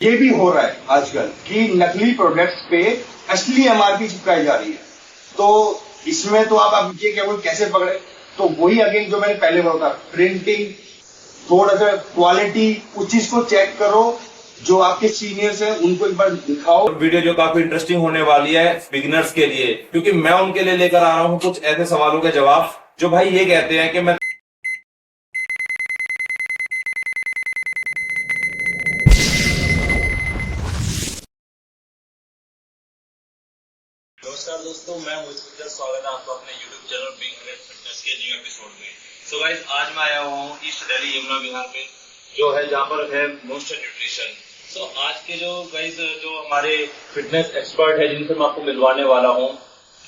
ये भी हो रहा है आजकल कि नकली प्रोडक्ट्स पे असली एमआरपी चिपकाई जा रही है। तो इसमें तो आप ये क्या कैसे पकड़े? तो वही अगेन जो मैंने पहले बोला था, प्रिंटिंग, थोड़ा सा क्वालिटी, उस चीज को चेक करो। जो आपके सीनियर्स हैं उनको एक बार दिखाओ। वीडियो जो काफी इंटरेस्टिंग होने वाली है बिगिनर्स के लिए, क्योंकि मैं उनके लिए लेकर आ रहा हूं कुछ ऐसे सवालों के जवाब जो भाई ये कहते हैं कि मैं नमस्कार दोस्तों, मैं मोहित गुर्जर। स्वागत है आपका अपने YouTube channel big great fitness के न्यू एपिसोड में। सो गाइस, आज मैं आया हूँ ईस्ट दिल्ली यमुना विहार में, जो है जहाँ पर है मोस्टर न्यूट्रिशन। सो आज के जो गाइस जो हमारे फिटनेस एक्सपर्ट है जिनसे मैं आपको मिलवाने वाला हूँ,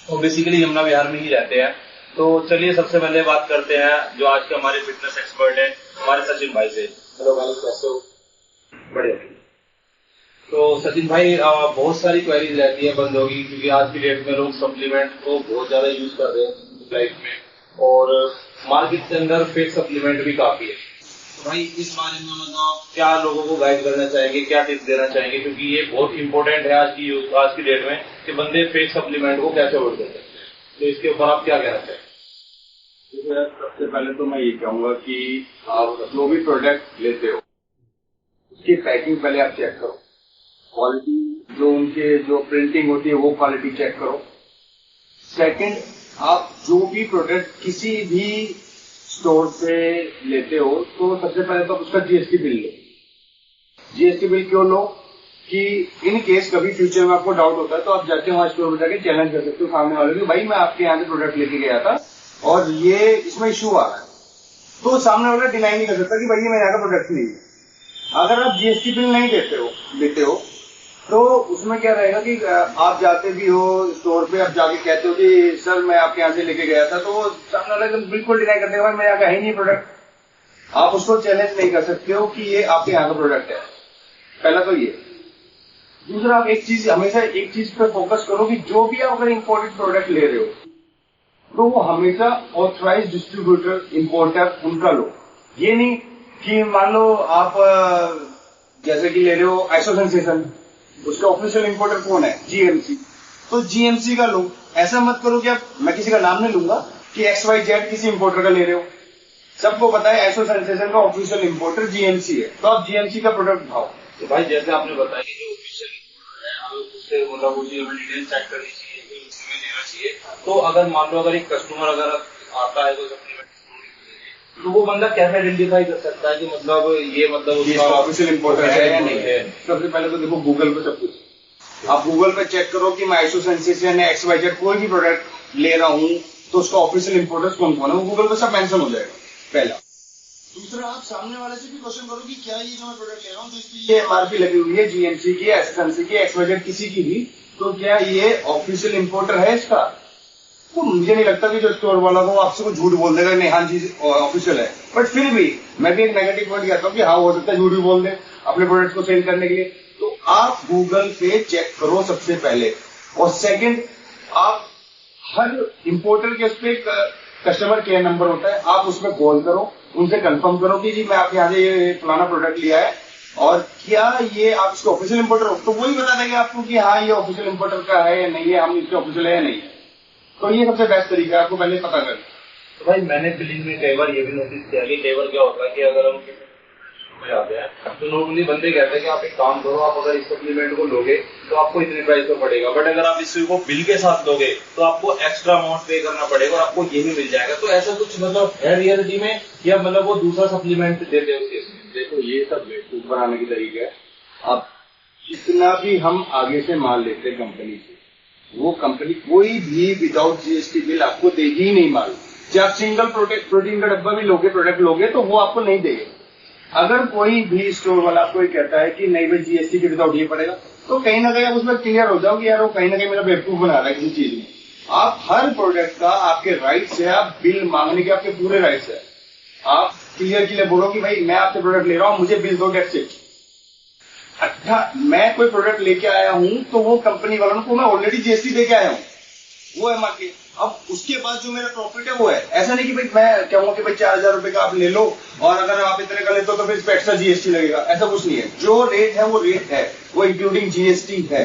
वो बेसिकली यमुना विहार में ही रहते हैं। तो चलिए सबसे पहले बात करते हैं जो आज के हमारे फिटनेस एक्सपर्ट है, हमारे सचिन भाई से। हेलो भाई, कैसे हो? बढ़िया। तो सचिन भाई, बहुत सारी क्वेरीज रहती है बंदों की, क्योंकि आज की डेट में लोग सप्लीमेंट को बहुत ज्यादा यूज कर रहे हैं लाइफ में, और मार्केट के अंदर फेक सप्लीमेंट भी काफी है। तो भाई इस बारे में मतलब क्या लोगों को गाइड करना चाहेंगे, क्या टिप्स देना चाहेंगे, क्योंकि ये बहुत इंपॉर्टेंट है आज की डेट में कि बंदे फेक सप्लीमेंट को कैसे अवॉइड कर सकते हैं। तो इसके ऊपर आप क्या कहना चाहेंगे? सबसे पहले तो मैं ये कहूंगा कि आप जो भी प्रोडक्ट लेते हो उसकी पैकिंग पहले आप चेक करो। क्वालिटी जो उनके जो प्रिंटिंग होती है वो क्वालिटी चेक करो। सेकंड, आप जो भी प्रोडक्ट किसी भी स्टोर से लेते हो तो सबसे पहले तो उसका जीएसटी बिल लो। जीएसटी बिल क्यों लो? कि इन केस कभी फ्यूचर में आपको डाउट होता है तो आप जाके वहां स्टोर में जाके चैलेंज कर सकते हो सामने वाले को, भाई मैं आपके यहाँ से प्रोडक्ट लेके गया था और ये इसमें इश्यू आ रहा है। तो सामने वाला डिनाई नहीं कर सकता कि भाई ये मेरे यहाँ का प्रोडक्ट नहीं है। अगर आप जीएसटी बिल नहीं देते हो तो उसमें क्या रहेगा कि आप जाते भी हो स्टोर पे, आप जाके कहते हो कि सर मैं आपके यहाँ से लेके गया था, तो वो सामने वाला एकदम बिल्कुल डिनाई कर देगा, मेरे यहाँ का है ही नहीं प्रोडक्ट। आप उसको चैलेंज नहीं कर सकते हो कि ये आपके यहाँ का प्रोडक्ट है। पहला तो ये। दूसरा, आप हमेशा एक चीज पे फोकस करो कि जो भी आप अगर इम्पोर्टेड प्रोडक्ट ले रहे हो तो वो हमेशा ऑथराइज डिस्ट्रीब्यूटर इम्पोर्टर उनका लो। ये नहीं कि मान लो आप जैसे कि ले रहे हो आइसो सेंसेशन, उसका ऑफिशियल इम्पोर्टर कौन है? जीएमसी। तो जीएमसी का लो। ऐसा मत करो कि मैं किसी का नाम नहीं लूंगा कि XYZ किसी इम्पोर्टर का ले रहे हो। सबको पता है आइसो सेंसेशन का ऑफिशियल इम्पोर्टर जीएमसी है, तो आप जीएमसी का प्रोडक्ट उठाओ। तो भाई जैसे आपने बताया कि जो ऑफिशियल है हमें उससे मतलब वो डिटेल चेक करनी चाहिए, फिर उसमें लेना चाहिए। तो अगर मान लो अगर एक कस्टमर अगर आता है तो सप्लीमेंट, तो वो बंदा कैसे आइडेंटिफाई कर सकता है कि मतलब ये मतलब उसका ऑफिशियल इम्पोर्टर है या नहीं है? सबसे पहले तो देखो गूगल पे सब कुछ, आप गूगल पे चेक करो कि मैं आइसो सेंसेशन या XYZ कोई भी प्रोडक्ट ले रहा हूँ तो उसका ऑफिशियल इम्पोर्टर्स कौन कौन है, वो गूगल पे सब मेंशन हो जाएगा। पहला। दूसरा, आप सामने वाले से भी क्वेश्चन करो कि क्या ये जो मैं प्रोडक्ट ले रहा हूँ तो इसकी ये एमआरपी लगी हुई है जीएमसी की, एसएसएनसी की, XYZ किसी की भी, तो क्या ये ऑफिशियल इम्पोर्टर है इसका? तो मुझे नहीं लगता कि जो स्टोर वाला हो आपसे को झूठ बोल देगा नहीं हाँ जी ऑफिशियल है। बट फिर भी मैं भी एक नेगेटिव पॉइंट कहता हूँ कि हाँ हो सकता है झूठ भी बोल दे अपने प्रोडक्ट को सेल करने के लिए। तो आप गूगल पे चेक करो सबसे पहले। और सेकंड, आप हर इंपोर्टर के उस पर कस्टमर केयर नंबर होता है, आप उसमें कॉल करो, उनसे कंफर्म करो कि जी मैं आपके यहाँ से ये पुराना प्रोडक्ट लिया है और क्या ये आप इसके ऑफिशियल इंपोर्टर हो, तो वही बता देंगे आपको कि हाँ ये ऑफिशियल इंपोर्टर का है या नहीं है, हम इसके ऑफिशियल है या नहीं है। तो ये सबसे बेस्ट तरीका है, आपको पहले पता करना। तो भाई मैंने बिलिंग में कई बार ये भी नोटिस किया कि कई बार क्या होता है कि अगर हम जाते हैं तो नॉर्मली बंदे कहते हैं कि आप एक काम करो, आप अगर इस सप्लीमेंट को लोगे तो आपको इतने प्राइस में पड़ेगा, बट अगर आप इसको बिल के साथ लोगे तो आपको एक्स्ट्रा अमाउंट पे करना पड़ेगा और आपको ये भी मिल जाएगा। तो ऐसा कुछ मतलब है रियलिटी में, या मतलब वो दूसरा सप्लीमेंट देते हैं? देखो ये सब बेवकूफ बनाने की तरीका है। अब जितना भी हम आगे से माल लेते हैं कंपनी से, वो कंपनी कोई भी विदाउट जीएसटी बिल आपको देगी ही नहीं माल। जब आप सिंगल प्रोटीन का डब्बा भी लोगे, प्रोडक्ट लोगे, तो वो आपको नहीं देंगे। अगर कोई भी स्टोर वाला आपको कहता है कि नहीं भाई जीएसटी के विदाउट ये पड़ेगा, तो कहीं ना कहीं आप उसमें क्लियर हो जाओ कि यार वो कहीं ना कहीं मेरा बेवकूफ बना रहा है किसी चीज में। आप हर प्रोडक्ट का आपके राइट्स है, आप बिल मांगने के आपके पूरे राइट्स है। आप क्लियर बोलो कि भाई मैं आपसे प्रोडक्ट ले रहा हूं, मुझे बिल दो, डेट्स इट। अच्छा, मैं कोई प्रोडक्ट लेके आया हूं तो वो कंपनी वालों को मैं ऑलरेडी जीएसटी दे के आया हूं, वो MRP। अब उसके बाद जो मेरा प्रॉफिट है वो है। ऐसा नहीं कि भाई मैं कहूंगा कि भाई 4,000 रुपए का आप ले लो और अगर आप इतने का लेते हो तो फिर इस पे एक्स्ट्रा GST लगेगा, ऐसा कुछ नहीं है। जो रेट है वो रेट है, वो इंक्लूडिंग GST है।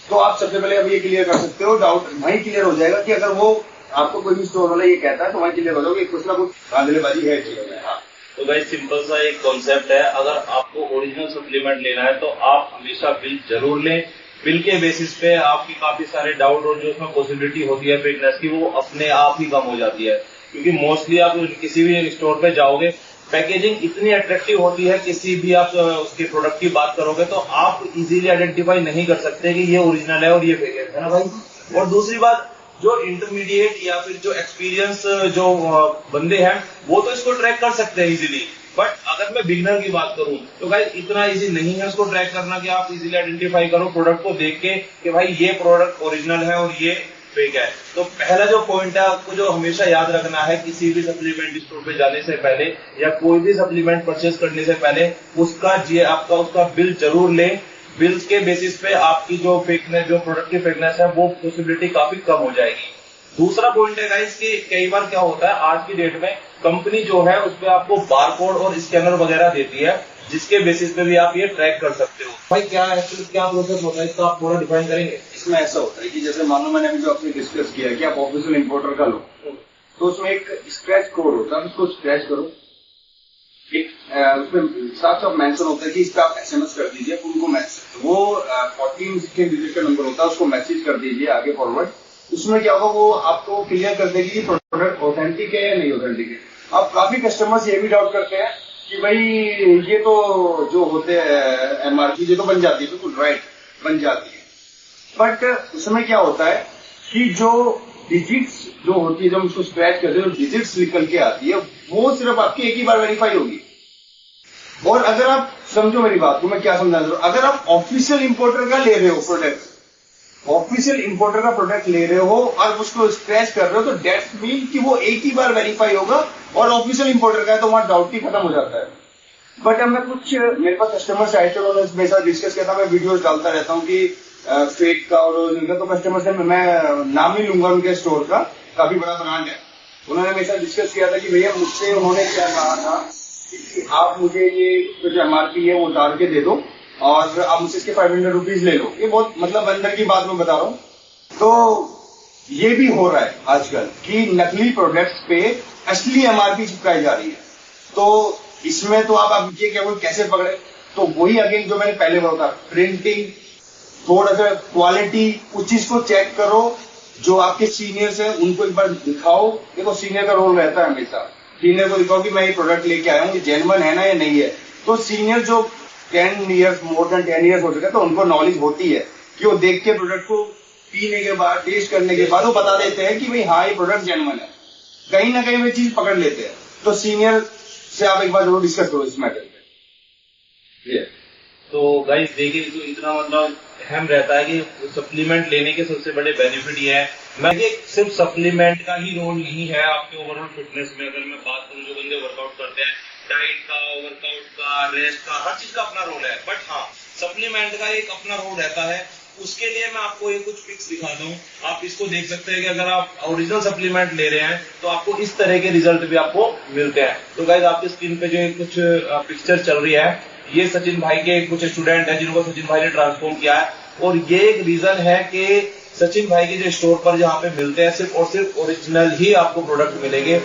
तो आप सबसे पहले अब ये क्लियर कर सकते हो, डाउट वहीं क्लियर हो जाएगा कि अगर वो आपको कोई भी स्टोर वाला ये कहता है तो वहीं क्लियर हो जाओगे कुछ ना कुछ धांधलेबाजी है चीजों में। हाँ, तो गाइस सिंपल सा एक कॉन्सेप्ट है, अगर आपको ओरिजिनल सप्लीमेंट लेना है तो आप हमेशा बिल जरूर लें। बिल के बेसिस पे आपकी काफी सारे डाउट और जो उसमें पॉसिबिलिटी होती है फेकनेस की वो अपने आप ही कम हो जाती है। क्योंकि मोस्टली आप किसी भी स्टोर पे जाओगे, पैकेजिंग इतनी अट्रैक्टिव होती है, किसी भी आप उसके प्रोडक्ट की बात करोगे तो आप इजीली आइडेंटिफाई नहीं कर सकते कि ये ओरिजिनल है और ये फेक है ना भाई। और दूसरी बात, जो इंटरमीडिएट या फिर जो एक्सपीरियंस जो बंदे हैं वो तो इसको ट्रैक कर सकते हैं इजीली, बट अगर मैं बिगिनर की बात करूं तो गाइस इतना इजी नहीं है उसको ट्रैक करना कि आप इजीली आइडेंटिफाई करो प्रोडक्ट को देख के कि भाई ये प्रोडक्ट ओरिजिनल है और ये फेक है। तो पहला जो पॉइंट है आपको जो हमेशा याद रखना है किसी भी सप्लीमेंट स्टोर पे जाने से पहले या कोई भी सप्लीमेंट परचेज करने से पहले उसका बिल जरूर लें। बिल्स के बेसिस पे आपकी जो फेकनेस, जो प्रोडक्ट की फेकनेस है वो पॉसिबिलिटी काफी कम हो जाएगी। दूसरा पॉइंट है गाइस कि कई बार क्या होता है आज की डेट में कंपनी जो है उस पर आपको बारकोड और स्कैनर वगैरह देती है जिसके बेसिस पे भी आप ये ट्रैक कर सकते हो। भाई क्या एक्चुअली क्या प्रोसेस होता है इसका आप थोड़ा डिफाइन करेंगे? इसमें ऐसा होता है कि जैसे मान लो मैंने अभी जो आपसे डिस्कस किया कि आप ऑफिशियल इंपोर्टर का लो तो उसमें एक स्क्रैच कोड होता है, उसको स्क्रैच करो। एक उसमें साफ साफ मेंशन होता है कि इस पर आप SMS कर दीजिए उनको मैसेज, वो 14-16 डिजिट का नंबर होता है, उसको मैसेज कर दीजिए आगे फॉरवर्ड। उसमें क्या होगा वो आपको क्लियर कर देगी कि प्रोडक्ट ऑथेंटिक है या नहीं ऑथेंटिक है। अब काफी कस्टमर्स ये भी डाउट करते हैं कि भाई ये तो जो होते हैं MRP ये तो बन जाती है, बिल्कुल राइट बन जाती है, बट उसमें क्या होता है कि जो डिजिट्स जो होती है जब उसको स्क्रैच करते हैं डिजिट्स निकल के आती है वो सिर्फ आपकी एक ही बार वेरीफाई होगी। और अगर आप समझो मेरी बात को, मैं क्या समझा रहा हूं, अगर आप ऑफिशियल इंपोर्टर का ले रहे हो प्रोडक्ट, ऑफिशियल इंपोर्टर का प्रोडक्ट ले रहे हो और उसको स्क्रैच कर रहे हो तो डेट मीन कि वो एक ही बार वेरीफाई होगा और ऑफिशियल इंपोर्टर का है तो वहां डाउट ही खत्म हो जाता है। बट अब मैं कुछ मेरे पास कस्टमर्स आए थे, उन्होंने मेरे साथ डिस्कस किया था, मैं वीडियोस डालता रहता हूँ कि फेक का और इनका, तो कस्टमर से मैं नाम नहीं लूंगा उनके स्टोर का, काफी बड़ा ब्रांड है, उन्होंने मेरे साथ डिस्कस किया था कि भैया मुझसे उन्होंने क्या कहा था कि आप मुझे ये जो MRP है वो उतार के दे दो और आप मुझसे इसके 500 रुपीज ले लो। ये बहुत मतलब अंदर की बात मैं बता रहा हूँ। तो ये भी हो रहा है आजकल कि नकली प्रोडक्ट्स पे असली MRP चिपकाई जा रही है। तो इसमें तो आप ये क्या कैसे पकड़े, तो वही अगेन जो मैंने पहले बोला था, प्रिंटिंग, थोड़ा सा क्वालिटी, उस चीज को चेक करो। जो आपके सीनियर्स हैं उनको एक बार दिखाओ। देखो सीनियर का रोल रहता है हमेशा, सीनियर को दिखाओ कि मैं ये प्रोडक्ट लेके आया हूँ, ये जेन्युइन है ना या नहीं है। तो सीनियर जो 10 ईयर्स मोर देन 10 ईयर्स हो चुके हैं तो उनको नॉलेज होती है कि वो देख के प्रोडक्ट को पीने के बाद, टेस्ट करने के बाद वो बता देते हैं कि भाई हाँ ये प्रोडक्ट जेन्युइन है। कहीं ना कहीं वे चीज पकड़ लेते हैं। तो सीनियर से आप एक बार जरूर डिस्कस करो इस मैटर पे। तो गाइस देखिए, तो इतना मतलब अहम रहता है कि सप्लीमेंट लेने के सबसे बड़े बेनिफिट ये है, मैं ये सिर्फ सप्लीमेंट का ही रोल नहीं है आपके ओवरऑल फिटनेस में। अगर मैं बात करूं जो बंदे वर्कआउट करते हैं, डाइट का, वर्कआउट का, रेस्ट का, हर चीज का अपना रोल है, बट हाँ सप्लीमेंट का एक अपना रोल रहता है। उसके लिए मैं आपको ये कुछ पिक्स दिखाता हूँ, आप इसको देख सकते हैं कि अगर आप ओरिजिनल सप्लीमेंट ले रहे हैं तो आपको इस तरह के रिजल्ट भी आपको मिलते हैं। तो गाइस आपकी स्क्रीन पे जो कुछ पिक्चर चल रही है, ये सचिन भाई के कुछ स्टूडेंट है जिनको सचिन भाई ने ट्रांसफॉर्म किया है, और ये एक रीजन है कि सचिन भाई के जो स्टोर पर जहाँ पे मिलते हैं सिर्फ और सिर्फ ओरिजिनल ही आपको प्रोडक्ट मिलेंगे।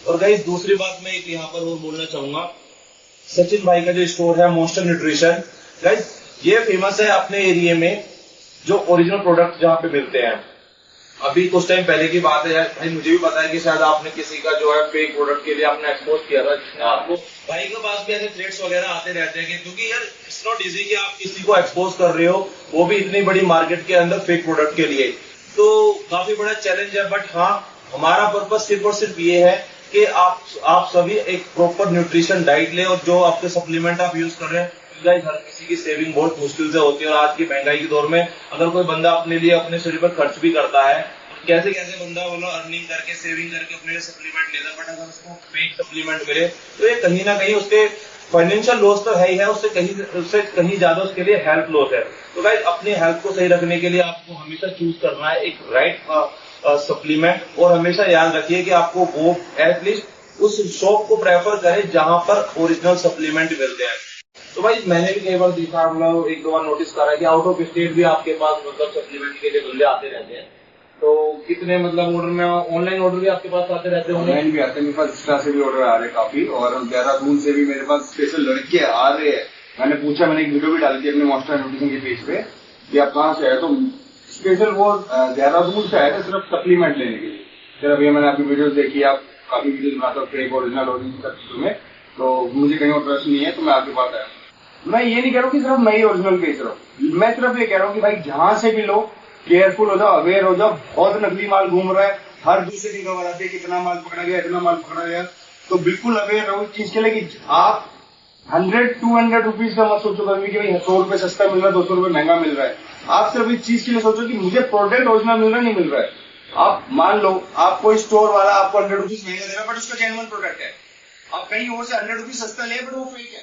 और गाइस दूसरी बात मैं एक यहाँ पर और बोलना चाहूंगा, सचिन भाई का जो स्टोर है मॉन्स्टर न्यूट्रिशन, गाइस ये फेमस है अपने एरिया में जो ओरिजिनल प्रोडक्ट जहाँ पे मिलते हैं। अभी कुछ टाइम पहले की बात है यार, भाई मुझे भी पता है कि शायद आपने किसी का जो है फेक प्रोडक्ट के लिए आपने एक्सपोज किया था, जिसने आपको भाई के पास भी ऐसे थ्रेड्स वगैरह आते रहते हैं क्योंकि यार इट्स नॉट इजी कि आप किसी को एक्सपोज कर रहे हो, वो भी इतनी बड़ी मार्केट के अंदर फेक प्रोडक्ट के लिए, तो काफी बड़ा चैलेंज है। बट हाँ हमारा पर्पज सिर्फ और सिर्फ ये है कि आप सभी एक प्रॉपर न्यूट्रिशन डाइट ले और जो आपके सप्लीमेंट आप यूज कर रहे हैं गाइस हर किसी की सेविंग बहुत मुश्किल से होती है और आज की महंगाई के दौर में अगर कोई बंदा अपने लिए अपने शरीर पर खर्च भी करता है, कैसे कैसे बंदा वो अर्निंग करके सेविंग करके अपने लिए सप्लीमेंट लेता है, बट अगर उसको फेक सप्लीमेंट मिले तो ये कहीं ना कहीं उसके फाइनेंशियल लॉस तो है ही है, उससे कहीं ज्यादा उसके लिए हेल्थ लॉस है। तो गाइस अपनी हेल्थ को सही रखने के लिए आपको हमेशा चूज करना है एक राइट सप्लीमेंट, और हमेशा याद रखिए कि आपको वो एटलीस्ट उस शॉप को प्रेफर करें जहां पर ओरिजिनल सप्लीमेंट मिलते हैं। तो भाई मैंने भी कई बार देखा, मतलब एक दो बार नोटिस करा है कि आउट ऑफ स्टेट भी आपके पास मतलब सप्लीमेंट के लिए बंदे आते रहते हैं। तो कितने मतलब ऑर्डर में ऑनलाइन ऑर्डर भी आपके पास आते रहते हैं? ऑनलाइन भी आते हैं, मेरे पास इंस्टा से भी ऑर्डर आ रहे हैं काफी, और देहरादून से भी मेरे पास स्पेशल लड़के आ रहे हैं। मैंने पूछा, मैंने एक वीडियो भी डाली थी अपने मॉन्स्टर न्यूट्रिशन के पेज पे कि आप कहाँ से आए, तो स्पेशल वो देहरादून से आए थे सिर्फ सप्लीमेंट लेने के लिए। फिर अभी मैंने आपकी वीडियो देखी, आप काफी वीडियो बनाते हो फेक ओरिजिनल सब चीजों में, तो मुझे कहीं और ट्रस्ट नहीं है, तो मैं आपके पास आया। मैं ये नहीं कह रहा हूँ कि सिर्फ मैं ही ओरिजिनल बेच रहा हूँ, मैं सिर्फ ये कह रहा हूँ कि भाई जहां से भी लो केयरफुल हो जाओ, अवेयर हो जाओ। बहुत नकली माल घूम रहा है, हर दूसरे दिन खबर आती है कितना माल पकड़ा गया, इतना माल पकड़ा गया। तो बिल्कुल अवेयर रहो इस चीज के लिए कि आप 100-200 रुपीज का मत सोचो कभी कि भाई 100 रुपए सस्ता मिल रहा है, 200 रुपए महंगा मिल रहा है। आप सिर्फ इस चीज के लिए सोचो कि मुझे प्रोडक्ट ओरिजिनल मिल रहा है, नहीं मिल रहा है। आप मान लो आप कोई स्टोर वाला आपको 100 रुपीज महंगा दे रहा है, बट उसका जेन्युइन प्रोडक्ट है। आप कहीं और से 100 रुपीज सस्ता ले, बट वो फेक है।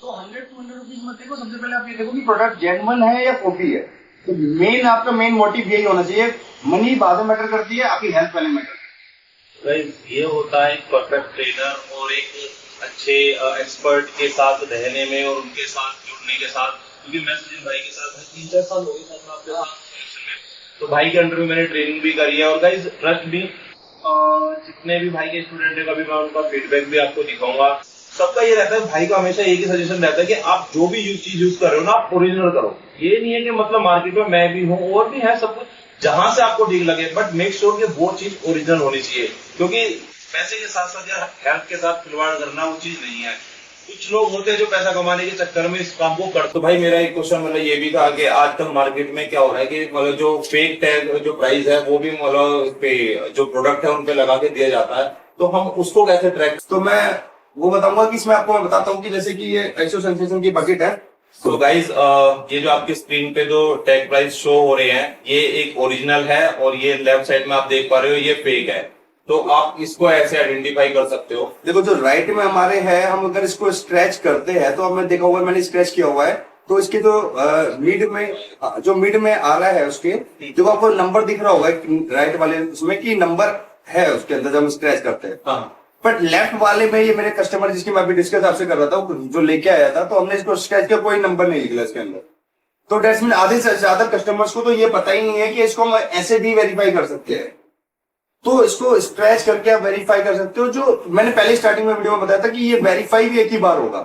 तो 100-200 रुपीज मत देखो, सबसे पहले आप ये देखो कि प्रोडक्ट जेन्युइन है या कॉपी है। तो मेन आपका मेन मोटिव यही होना चाहिए। मनी बाद में मैटर करती है, आपकी हेल्थ पहले मैटर करती है। ये होता है एक परफेक्ट ट्रेनर और एक अच्छे एक्सपर्ट के साथ रहने में और उनके साथ जुड़ने के साथ, क्योंकि मैं सचिन भाई के साथ 3-4 साल हो गए साथ में आपके साथ कनेक्शन में, तो भाई के अंडर में मैंने ट्रेनिंग भी करी है। और गाइस ट्रस्ट भी, जितने भी भाई के स्टूडेंट है कभी मैं उनका फीडबैक भी आपको दिखाऊंगा। सबका ये रहता है, भाई का हमेशा एक ही सजेशन रहता है कि आप जो भी चीज यूज कर रहे हो ना, आप ओरिजिनल करो। ये नहीं है कि मतलब मार्केट में मैं भी हूँ और भी है सब कुछ, जहां से आपको ठीक लगे, बट मेक श्योर कि वो चीज ओरिजिनल होनी चाहिए, क्योंकि पैसे के साथ साथ यार हेल्थ के साथ खिलवाड़ करना वो चीज नहीं है। कुछ लोग होते हैं जो पैसा कमाने के चक्कर में इस काम को करते। तो भाई मेरा एक क्वेश्चन मतलब ये भी था कि आजकल मार्केट में क्या हो रहा है कि मतलब जो फेक टैग जो प्राइस है वो भी मतलब पे जो प्रोडक्ट है उन पे लगा के दिया जाता है, तो हम उसको कैसे ट्रैक? तो मैं वो बताऊंगा कि इसमें आपको मैं बताता हूँ कि जैसे कि ये एक्सो सेंसेशन की बकेट है। तो गाइज ये जो आपकी स्क्रीन पे जो टैग प्राइस शो हो रहे हैं ये एक ओरिजिनल है, और ये लेफ्ट साइड में आप देख पा रहे हो ये फेक है। तो आप इसको ऐसे आइडेंटिफाई कर सकते हो। देखो जो राइट में हमारे है, हम अगर इसको स्ट्रेच करते हैं तो हमने देखा हुआ है, मैंने स्ट्रेच किया हुआ है, तो इसके जो मिड में आ रहा है उसके जो आपको नंबर दिख रहा होगा राइट वाले उसमें कि नंबर है उसके अंदर जब हम स्ट्रेच करते हैं। हाँ। बट लेफ्ट वाले में ये मेरे कस्टमर जिसकी मैं अभी डिस्कस आपसे कर रहा था जो लेके आया था, तो हमने इसको स्ट्रेच किया, कोई नंबर नहीं निकला इसके अंदर। तो डेट्स मीन आधे से ज्यादा कस्टमर्स को तो ये पता ही नहीं है कि इसको हम ऐसे भी वेरीफाई कर सकते हैं। तो इसको स्ट्रेच करके आप वेरीफाई कर सकते हो। जो मैंने पहले स्टार्टिंग में वीडियो में बताया था कि ये वेरीफाई भी एक ही बार होगा।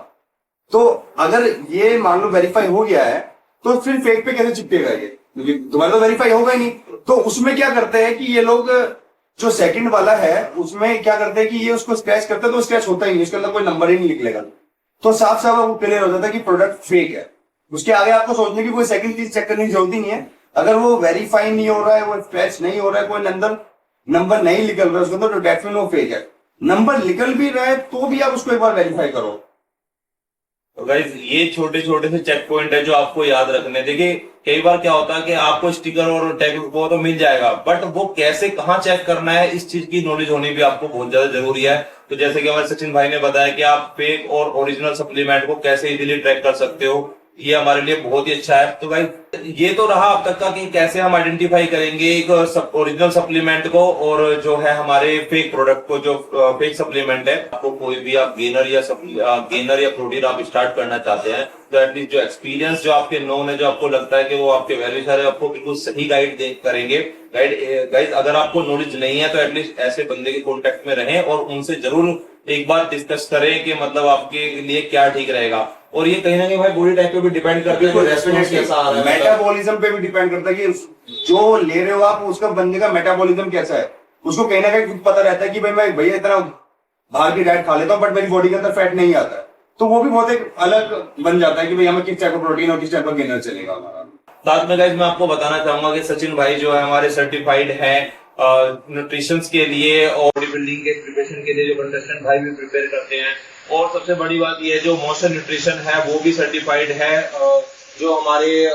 तो अगर ये मान लो वेरीफाई हो गया है तो फिर फेक पे कैसे चिपकेगा ये, दोबारा तो वेरीफाई होगा ही नहीं। तो उसमें क्या करते हैं कि ये लोग जो सेकंड वाला है उसमें क्या करते हैं कि ये उसको स्क्रैच करते हैं, तो स्क्रैच होता ही नहीं, उसके अंदर कोई नंबर ही नहीं निकलेगा। तो साफ साफ आपको क्लियर हो जाता है कि प्रोडक्ट फेक है। उसके आगे आपको सोचने की कोई सेकंड चीज चेक करने की जरूरत ही नहीं है। अगर वो वेरीफाई नहीं हो रहा है, वो स्क्रैच नहीं हो रहा है, कोई अंदर नंबर नहीं निकल रहा है उसके अंदर, तो डेट में वो फेक है। नंबर निकल भी रहा है तो भी आप उसको एक बार वेरीफाई करो। तो गाइस ये छोटे छोटे से चेक पॉइंट है जो आपको याद रखने। देखिए कई बार क्या होता है कि आपको स्टिकर और टैग वो तो मिल जाएगा, बट वो कैसे कहाँ चेक करना है इस चीज की नॉलेज होनी भी आपको बहुत ज्यादा जरूरी है। तो जैसे कि हमारे सचिन भाई ने बताया कि आप फेक और ओरिजिनल सप्लीमेंट को कैसे इजीली ट्रैक कर सकते हो, ये हमारे लिए बहुत ही अच्छा है। तो भाई ये तो रहा अब तक का कि कैसे हम आइडेंटिफाई करेंगे एक ओरिजिनल सप्लीमेंट को और जो है हमारे फेक प्रोडक्ट को। जो फेक सप्लीमेंट है, आपको कोई भी आप गेनर या प्रोटीन आप स्टार्ट करना चाहते हैं तो एटलीस्ट जो एक्सपीरियंस जो आपके नोन है, जो आपको लगता है कि वो आपके वेरीफायर है, आपको बिल्कुल सही गाइड करेंगे। गाइड अगर आपको नॉलेज नहीं है तो एटलीस्ट ऐसे बंदे के कॉन्टेक्ट में रहें और उनसे जरूर एक बार डिस्कस करें कि मतलब आपके लिए क्या ठीक रहेगा। और ये कहीं ना कहीं भाई बॉडी टाइप पे भी डिपेंड करता है, मेटाबॉलिज्म पे भी डिपेंड करता है कि जो ले रहे हो आप उसका बंदे का मेटाबॉलिज्म कैसा है। उसको कहीं ना कहीं पता रहता है कि भाई मैं भैया इतना बाहर की डाइट खा लेता हूँ बट मेरी बॉडी के अंदर फैट नहीं आता है, तो वो भी बहुत एक अलग बन जाता है कि भाई हमें किस टाइप का प्रोटीन और किस टाइप का गेनर चलेगा हमारा। साथ में गाइस मैं आपको बताना चाहूंगा कि सचिन भाई जो है हमारे सर्टिफाइड है न्यूट्रिशन के लिए और बॉडी बिल्डिंग के प्रिपरेशन के लिए। जो कंटेस्टेंट भाई भी प्रिपेयर करते हैं और सबसे बड़ी बात यह है जो मोशन न्यूट्रिशन है वो भी सर्टिफाइड है। जो हमारे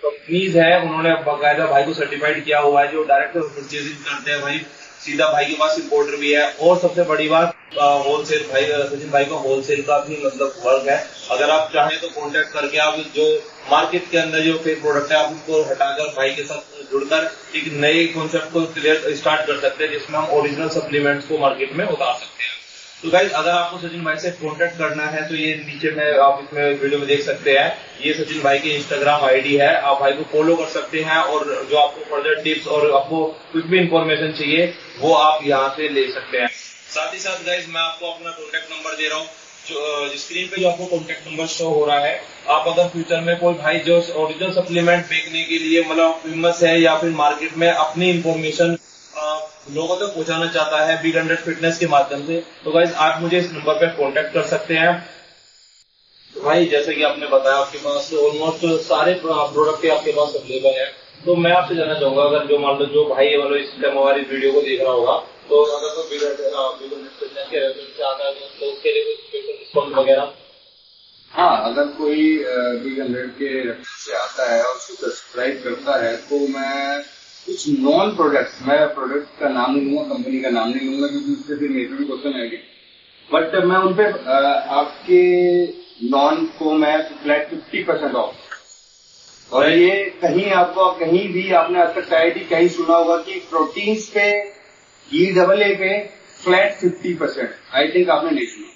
कंपनीज है उन्होंने बाकायदा भाई को सर्टिफाइड किया हुआ है। जो डायरेक्ट परचेजिंग करते हैं भाई सीधा भाई के पास इंपोर्टर भी है। और सबसे बड़ी बात होलसेल भाई सचिन भाई का होलसेल का भी मतलब वर्क है। अगर आप चाहें तो कांटेक्ट करके आप जो मार्केट के अंदर जो फेक प्रोडक्ट है आप उनको हटाकर भाई के साथ जुड़कर एक नए कॉन्सेप्ट को क्लियर स्टार्ट कर सकते हैं जिसमें हम ओरिजिनल सप्लीमेंट्स को मार्केट में उतार सकते हैं। तो गाइस अगर आपको सचिन भाई से कांटेक्ट करना है तो ये नीचे में आप इसमें वीडियो में देख सकते हैं। ये सचिन भाई की इंस्टाग्राम आईडी है, आप भाई को फॉलो कर सकते हैं और जो आपको फर्दर टिप्स और आपको कुछ भी इंफॉर्मेशन चाहिए वो आप यहाँ से ले सकते हैं। साथ ही साथ गाइस मैं आपको अपना कॉन्टेक्ट नंबर दे रहा हूँ। जो स्क्रीन पे जो आपको कॉन्टेक्ट नंबर शो हो रहा है, आप अगर फ्यूचर में कोई भाई जो ओरिजिनल सप्लीमेंट बेचने के लिए मतलब फेमस है या फिर मार्केट में अपनी इंफॉर्मेशन लोगों तक पहुंचाना चाहता है बिग 100 फिटनेस के माध्यम से, तो गाइस आप मुझे इस नंबर पे कांटेक्ट कर सकते हैं। तो भाई जैसे कि आपने बताया आपके पास ऑलमोस्ट सारे प्रोडक्ट आपके पास अवेलेबल है। तो मैं आपसे जानना चाहूंगा अगर जो मान लो जो भाई मतलब इस टाइम हमारी वीडियो को देख रहा होगा तो अगर कोई बिग 100 फिटनेस के रेफरेंस से आता है तो उसके लिए कुछ स्पेशल डिस्काउंट वगैरह? हाँ, अगर कोई बिग 100 के रेफरेंस से आता है और उसको सब्सक्राइब करता है तो मैं कुछ नॉन प्रोडक्ट्स, मैं प्रोडक्ट का नाम नहीं लूंगा, कंपनी का नाम नहीं लूंगा क्योंकि उससे फिर मेरे भी क्वेश्चन आएंगे, बट मैं उन पे आपके नॉन को मैं फ्लैट 50% ऑफ। और ये कहीं आपको कहीं भी आपने आज तक शायद ही कहीं सुना होगा कि प्रोटीन्स पे EAA पे फ्लैट 50%, आई थिंक आपने नहीं सुना।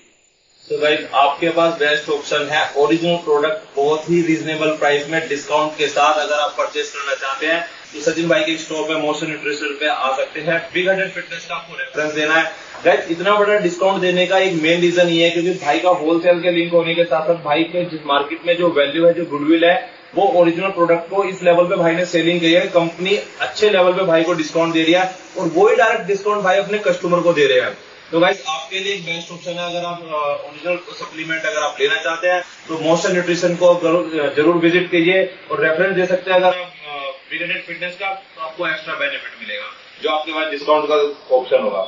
तो गाइस आपके पास बेस्ट ऑप्शन है, ओरिजिनल प्रोडक्ट बहुत ही रीजनेबल प्राइस में डिस्काउंट के साथ अगर आप परचेज करना चाहते हैं तो सचिन भाई के स्टोर पे मोशन न्यूट्रिशन पे आ सकते हैं। बिग 100 फिटनेस का आपको रेफरेंस देना है। गाइस इतना बड़ा डिस्काउंट देने का एक मेन रीजन ये है क्योंकि भाई का होलसेल के लिंक होने के साथ साथ भाई के जिस मार्केट में जो वैल्यू है, जो गुडविल है, वो ओरिजिनल प्रोडक्ट को इस लेवल पे भाई ने सेलिंग की है। कंपनी अच्छे लेवल पे भाई को डिस्काउंट दे रही है और वही डायरेक्ट डिस्काउंट भाई अपने कस्टमर को दे रहे हैं। तो गाइस आपके लिए एक बेस्ट ऑप्शन है, अगर आप ओरिजिनल सप्लीमेंट अगर आप लेना चाहते हैं तो मोशन न्यूट्रिशन को जरूर विजिट कीजिए और रेफरेंस दे सकते हैं। अगर आप बिग 100 फिटनेस का तो आपको एक्स्ट्रा बेनिफिट मिलेगा जो आपके पास डिस्काउंट का ऑप्शन होगा।